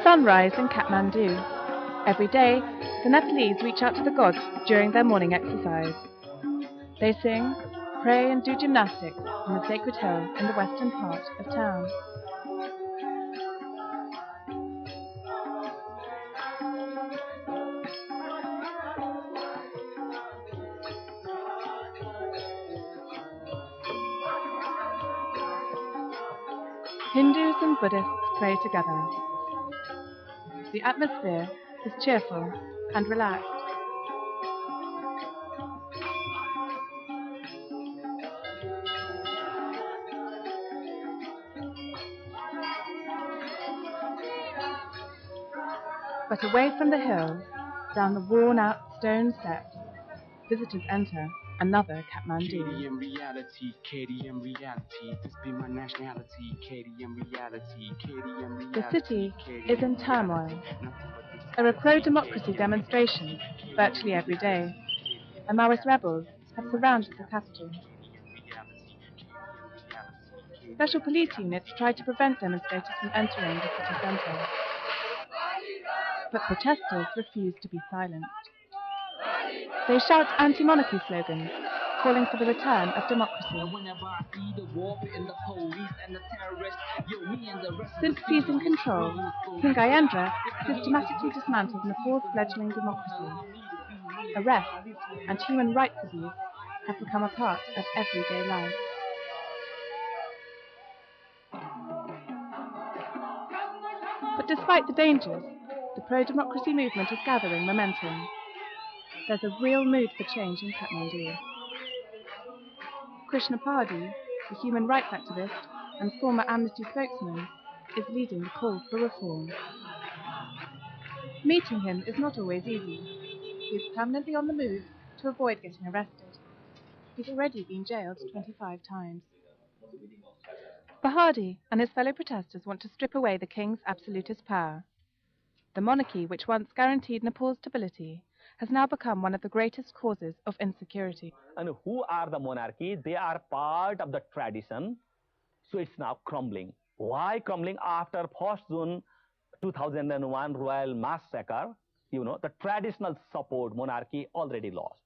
Sunrise in Kathmandu. Every day, the Nepalese reach out to the gods during their morning exercise. They sing, pray and do gymnastics on the sacred hill in the western part of town. Hindus and Buddhists pray together. The atmosphere is cheerful and relaxed. But away from the hill, down the worn-out stone steps, visitors enter another Kathmandu. The city is in turmoil. There are pro-democracy demonstrations virtually every day, and Maoist rebels have surrounded the capital. Special police units try to prevent demonstrators from entering the city centre. But protesters refuse to be silenced. They shout anti-monarchy slogans, calling for the return of democracy. Since seizing control, King Gyanendra systematically dismantled Nepal's fledgling democracy. Arrests and human rights abuse have become a part of everyday life. But despite the dangers, the pro-democracy movement is gathering momentum. There's a real mood for change in Kathmandu. Krishna Pahadi, the human rights activist and former Amnesty spokesman, is leading the call for reform. Meeting him is not always easy. He is permanently on the move to avoid getting arrested. He's already been jailed 25 times. Pahadi and his fellow protesters want to strip away the king's absolutist power. The monarchy, which once guaranteed Nepal's stability, has now become one of the greatest causes of insecurity. And who are the monarchy? They are part of the tradition, so it's now crumbling. Why crumbling? After 1st June 2001 royal massacre, the traditional support monarchy already lost.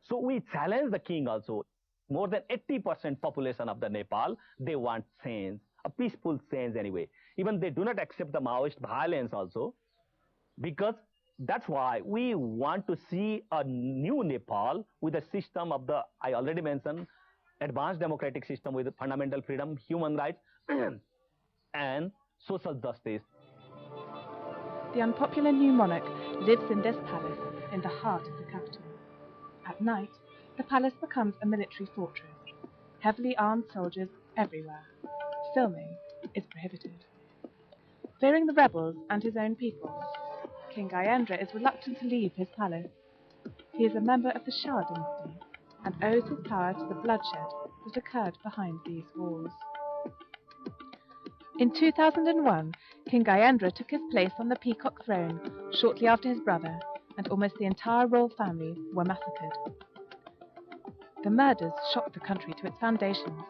So we challenge the king also. More than 80% population of the Nepal, they want change, a peaceful change anyway. Even they do not accept the Maoist violence also, because that's why we want to see a new Nepal with a system of the, I already mentioned, advanced democratic system with fundamental freedom, human rights, and social justice. The unpopular new monarch lives in this palace in the heart of the capital. At night, the palace becomes a military fortress. Heavily armed soldiers everywhere. Filming is prohibited. Fearing the rebels and his own people, King Gyanendra is reluctant to leave his palace. He is a member of the Shah dynasty and owes his power to the bloodshed that occurred behind these walls. In 2001, King Gyanendra took his place on the peacock throne shortly after his brother, and almost the entire royal family were massacred. The murders shocked the country to its foundations.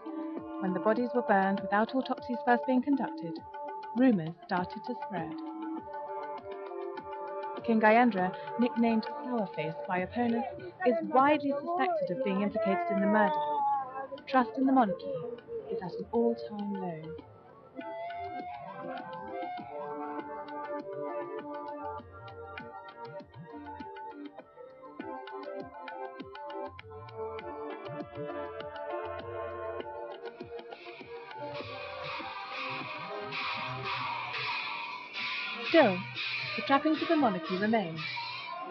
When the bodies were burned without autopsies first being conducted, rumours started to spread. King Gyanendra, nicknamed Sourface by opponents, is widely suspected of being implicated in the murder. Trust in the monarchy is at an all-time low. Still, the trappings of the monarchy remain.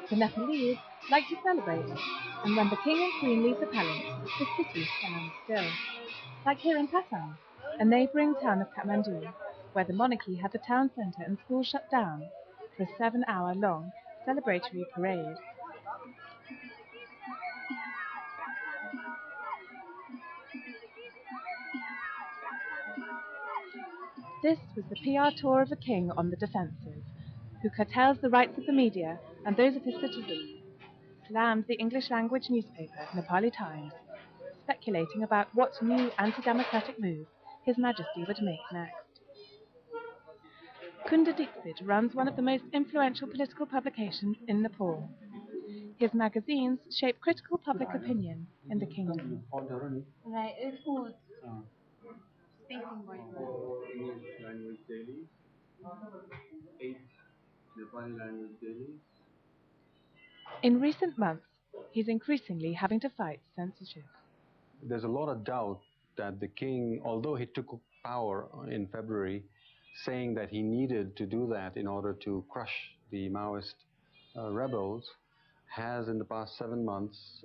The Nepalese like to celebrate, and when the king and queen leave the palace, the city stands still. Like here in Patang, a neighbouring town of Kathmandu, where the monarchy had the town centre and schools shut down for a 7-hour-long celebratory parade. This was the PR tour of a king on the defensive, who curtails the rights of the media and those of his citizens, slammed the English-language newspaper Nepali Times, speculating about what new anti-democratic move His Majesty would make next. Kunda Dixit runs one of the most influential political publications in Nepal. His magazines shape critical public opinion in the kingdom. In recent months, he's increasingly having to fight censorship. There's a lot of doubt that the king, although he took power in February, saying that he needed to do that in order to crush the Maoist rebels, has in the past 7 months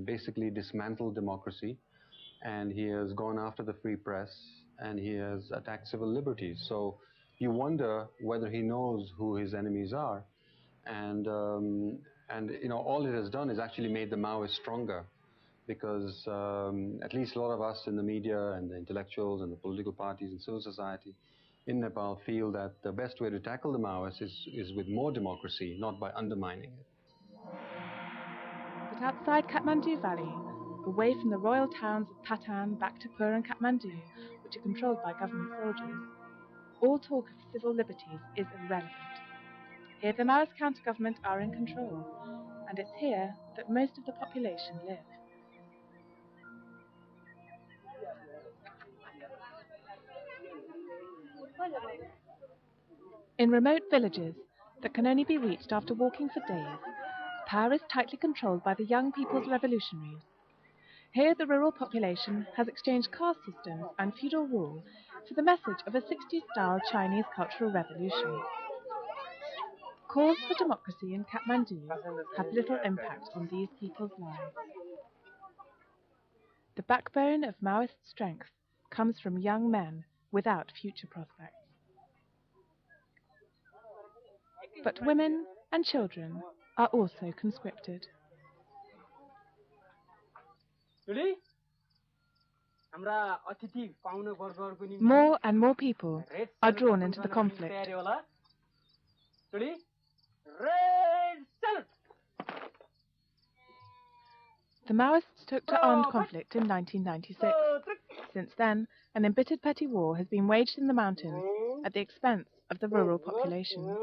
basically dismantled democracy, and he has gone after the free press, and he has attacked civil liberties. So you wonder whether he knows who his enemies are, and you know, all it has done is actually made the Maoists stronger, because at least a lot of us in the media and the intellectuals and the political parties and civil society in Nepal feel that the best way to tackle the Maoists is with more democracy, not by undermining it. But outside Kathmandu Valley, away from the royal towns of Patan, Bhaktapur and Kathmandu, which are controlled by government soldiers, all talk of civil liberties is irrelevant. Here the Maoist counter-government are in control, and it's here that most of the population live. In remote villages that can only be reached after walking for days, power is tightly controlled by the young people's revolutionaries. Here the rural population has exchanged caste systems and feudal rule for the message of a 60s-style Chinese cultural revolution. Calls for democracy in Kathmandu have little impact on these people's lives. The backbone of Maoist strength comes from young men without future prospects. But women and children are also conscripted. More and more people are drawn into the conflict. The Maoists took to armed conflict in 1996. Since then, an embittered petty war has been waged in the mountains at the expense of the rural population.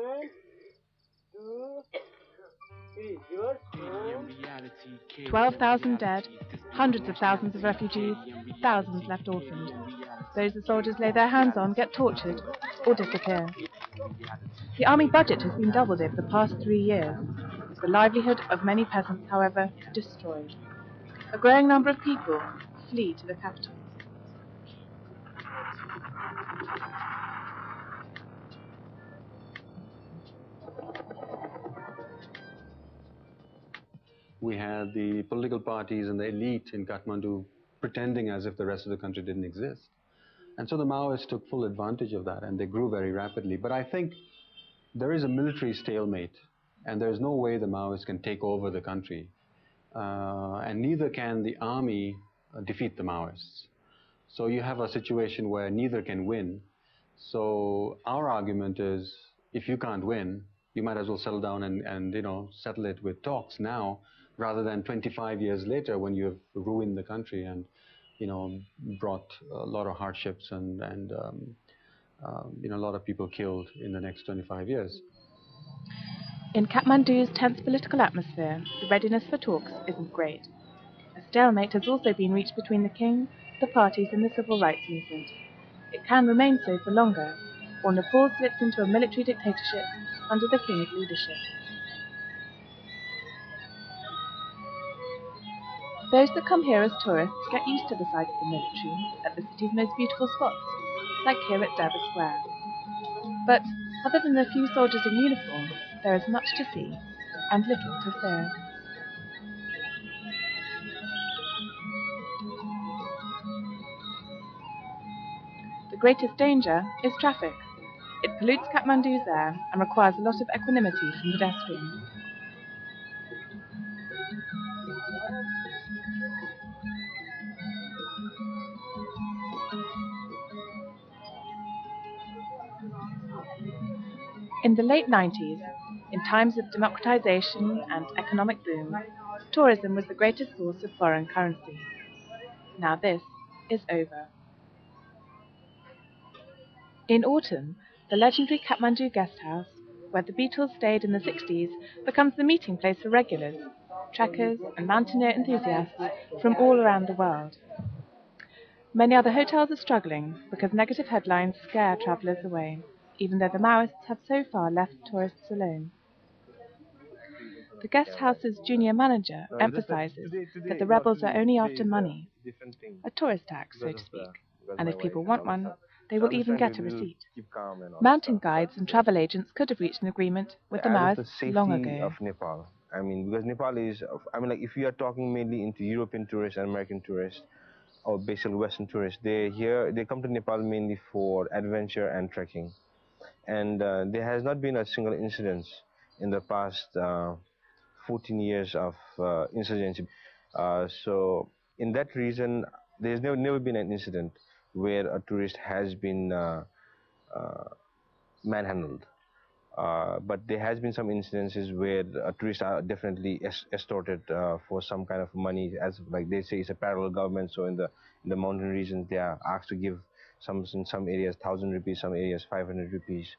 12,000 dead, hundreds of thousands of refugees, thousands left orphaned. Those the soldiers lay their hands on get tortured or disappear. The army budget has been doubled over the past 3 years. The livelihood of many peasants, however, destroyed. A growing number of people flee to the capital. We had the political parties and the elite in Kathmandu pretending as if the rest of the country didn't exist. And so the Maoists took full advantage of that, and they grew very rapidly. But I think there is a military stalemate, and there's no way the Maoists can take over the country. And neither can the army defeat the Maoists. So you have a situation where neither can win. So our argument is, if you can't win, you might as well settle down and you know, settle it with talks now, rather than 25 years later when you've ruined the country and, you know, brought a lot of hardships and you know, a lot of people killed in the next 25 years. In Kathmandu's tense political atmosphere, the readiness for talks isn't great. A stalemate has also been reached between the king, the parties and the civil rights movement. It can remain so for longer, or Nepal slips into a military dictatorship under the king's leadership. Those that come here as tourists get used to the sight of the military at the city's most beautiful spots, like here at Durbar Square. But other than a few soldiers in uniform, there is much to see and little to fear. The greatest danger is traffic. It pollutes Kathmandu's air and requires a lot of equanimity from pedestrians. In the late 90s, in times of democratization and economic boom, tourism was the greatest source of foreign currency. Now this is over. In autumn, the legendary Kathmandu guest house, where the Beatles stayed in the 60s, becomes the meeting place for regulars, trekkers and mountaineer enthusiasts from all around the world. Many other hotels are struggling because negative headlines scare travellers away, even though the Maoists have so far left tourists alone. The guest house's junior manager emphasizes that the rebels are only after money, a tourist tax, so to speak, and if people want one, they will even get a receipt. Mountain guides and travel agents could have reached an agreement with the Maoists long ago. Of Nepal. I mean, because Nepal is, I mean, like if you are talking mainly into European tourists and American tourists, or basically Western tourists, they come to Nepal mainly for adventure and trekking. And there has not been a single incident in the past 14 years of insurgency. So in that reason, there's never been an incident where a tourist has been manhandled. But there has been some incidences where tourists are definitely extorted for some kind of money, as like they say it's a parallel government. So in the mountain regions, they are asked to give in some areas 1,000 rupees, some areas 500 rupees.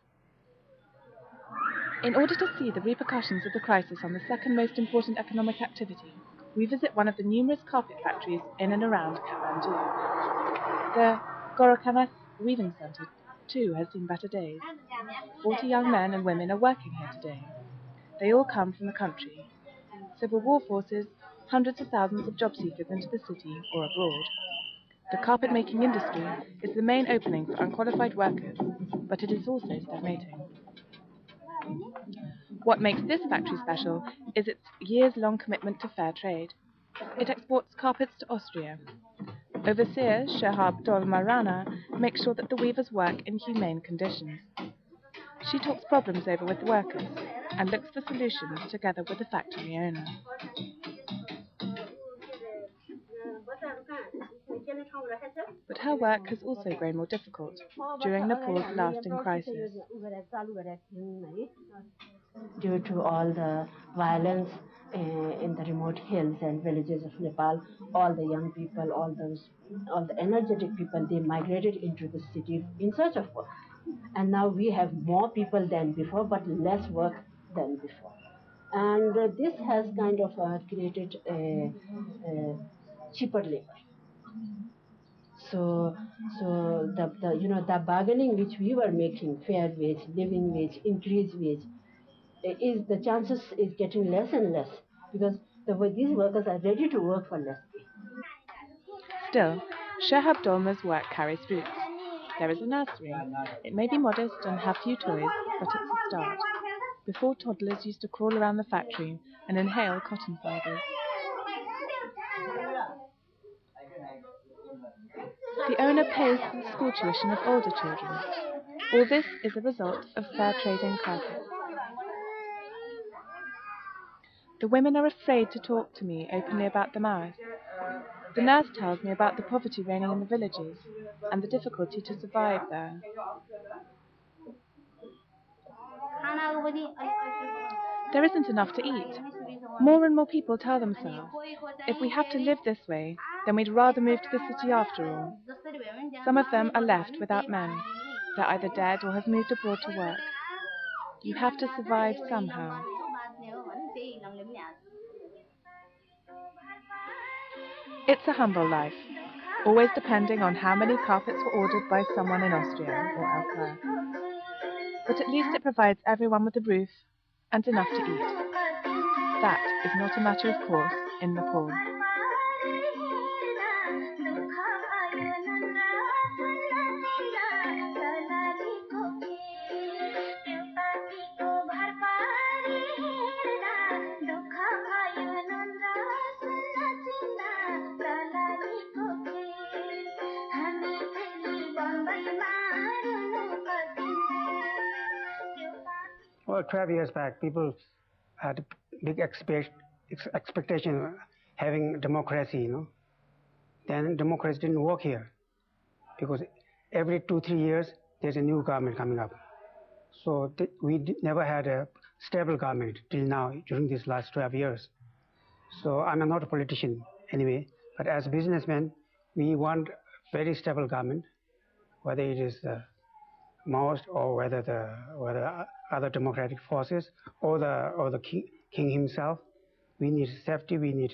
In order to see the repercussions of the crisis on the second most important economic activity, we visit one of the numerous carpet factories in and around Kathmandu. The Gorakanath Weaving Centre, too, has seen better days. 40 young men and women are working here today. They all come from the country. Civil war forces hundreds of thousands of job seekers into the city or abroad. The carpet-making industry is the main opening for unqualified workers, but it is also stagnating. What makes this factory special is its years-long commitment to fair trade. It exports carpets to Austria. Overseer Shahab Dolmarana makes sure that the weavers work in humane conditions. She talks problems over with the workers and looks for solutions together with the factory owner. But her work has also grown more difficult during Nepal's lasting crisis. Due to all the violence in the remote hills and villages of Nepal, all the young people, all the energetic people, they migrated into the city in search of work. And now we have more people than before, but less work than before. And this has kind of created a cheaper labor. So the bargaining which we were making, fair wage, living wage, increased wage, is the chances is getting less and less because these workers are ready to work for less pay. Still, Shahab Dolma's work carries fruits. There is a nursery. It may be modest and have few toys, but it's a start. Before, toddlers used to crawl around the factory and inhale cotton fibers. The owner pays for the school tuition of older children. All this is a result of fair trading carpets. The women are afraid to talk to me openly about the Maoists. The nurse tells me about the poverty reigning in the villages and the difficulty to survive there. There isn't enough to eat. More and more people tell themselves, if we have to live this way, then we'd rather move to the city after all. Some of them are left without men. They're either dead or have moved abroad to work. You have to survive somehow. It's a humble life, always depending on how many carpets were ordered by someone in Austria or elsewhere. But at least it provides everyone with a roof and enough to eat. That is not a matter of course in Nepal. Well, 12 years back, people had big expectation having democracy, Then democracy didn't work here because every 2-3 years there's a new government coming up. So we never had a stable government till now during these last 12 years. So I'm not a politician anyway, but as a businessman, we want very stable government, whether it is Maoist or whether other democratic forces or the king himself. We need safety. We need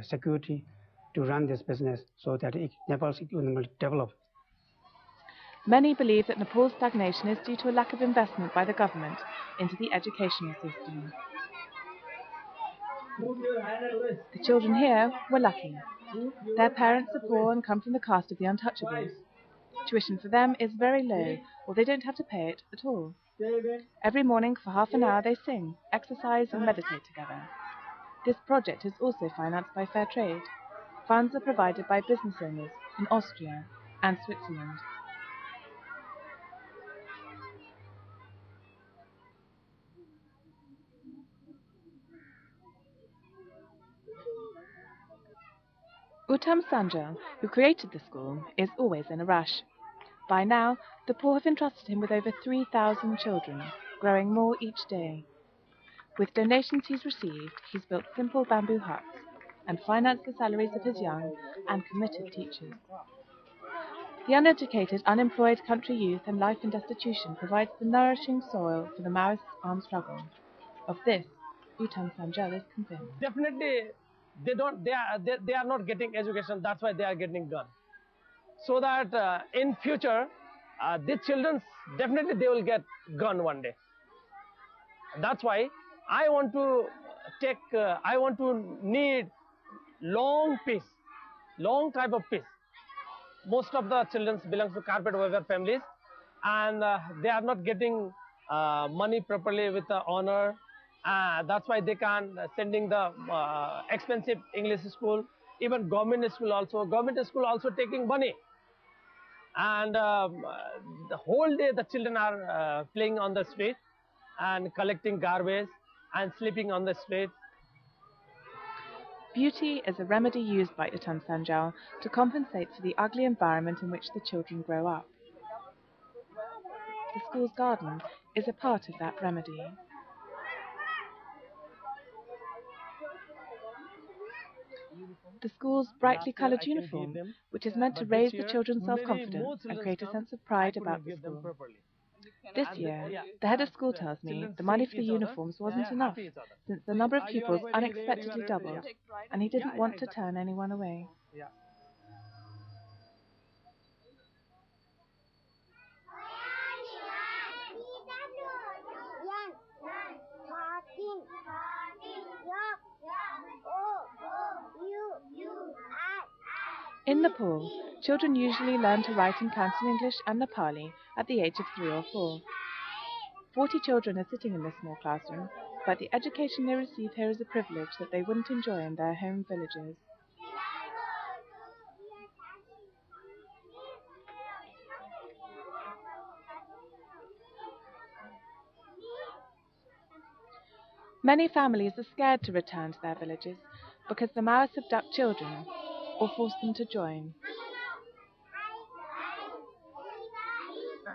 security to run this business so that Nepal's economy will develop. Many believe that Nepal's stagnation is due to a lack of investment by the government into the educational system. The children here were lucky. Their parents are poor and come from the caste of the untouchables. Tuition for them is very low, or they don't have to pay it at all. Every morning for half an hour they sing, exercise and meditate together. This project is also financed by fair trade. Funds are provided by business owners in Austria and Switzerland. Uttam Sanja, who created the school, is always in a rush. By now, the poor have entrusted him with over 3,000 children, growing more each day. With donations he's received, he's built simple bamboo huts and financed the salaries of his young and committed teachers. The uneducated, unemployed country youth and life in destitution provides the nourishing soil for the Maoist armed struggle. Of this, Uttam Sanja is convinced. Definitely, they are not getting education. That's why they are getting gun. So that in future, these children definitely they will get gun one day. That's why I want to need long peace, long type of peace. Most of the children belongs to carpet weaver families, and they are not getting money properly with the honor. That's why they can sending the expensive English school, even government school also taking money. And the whole day the children are playing on the street and collecting garbage and sleeping on the street. Beauty is a remedy used by Uttam Sanja to compensate for the ugly environment in which the children grow up. The school's garden is a part of that remedy. The school's brightly coloured uniform, which is meant to raise the children's self-confidence and create a sense of pride about the school. This year, the head of school tells me the money for the uniforms wasn't enough, since the number of pupils unexpectedly doubled, and he didn't want to turn anyone away. In Nepal, children usually learn to write and count in English and Nepali at the age of 3 or 4. 40 children are sitting in this small classroom, but the education they receive here is a privilege that they wouldn't enjoy in their home villages. Many families are scared to return to their villages because the Maoists abduct children or force them to join.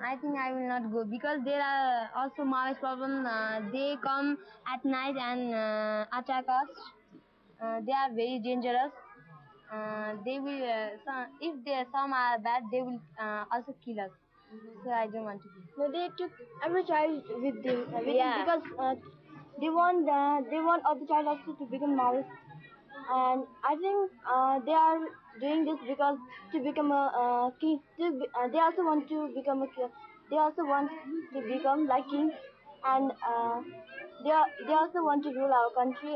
I think I will not go because there are also Maoist problems. They come at night and attack us. They are very dangerous. They will, if some are bad, they will also kill us. So I don't want to go. No, they took every child with them because they want all the child also to become Maoist. And I think they are doing this because to become a king. They also want to become a king. They also want to become like king, and they also want to rule our country,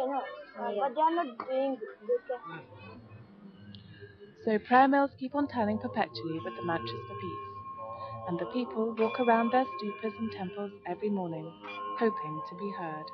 but they are not doing this. So prayer mills keep on turning perpetually with the mantras for peace, and the people walk around their stupas and temples every morning, hoping to be heard.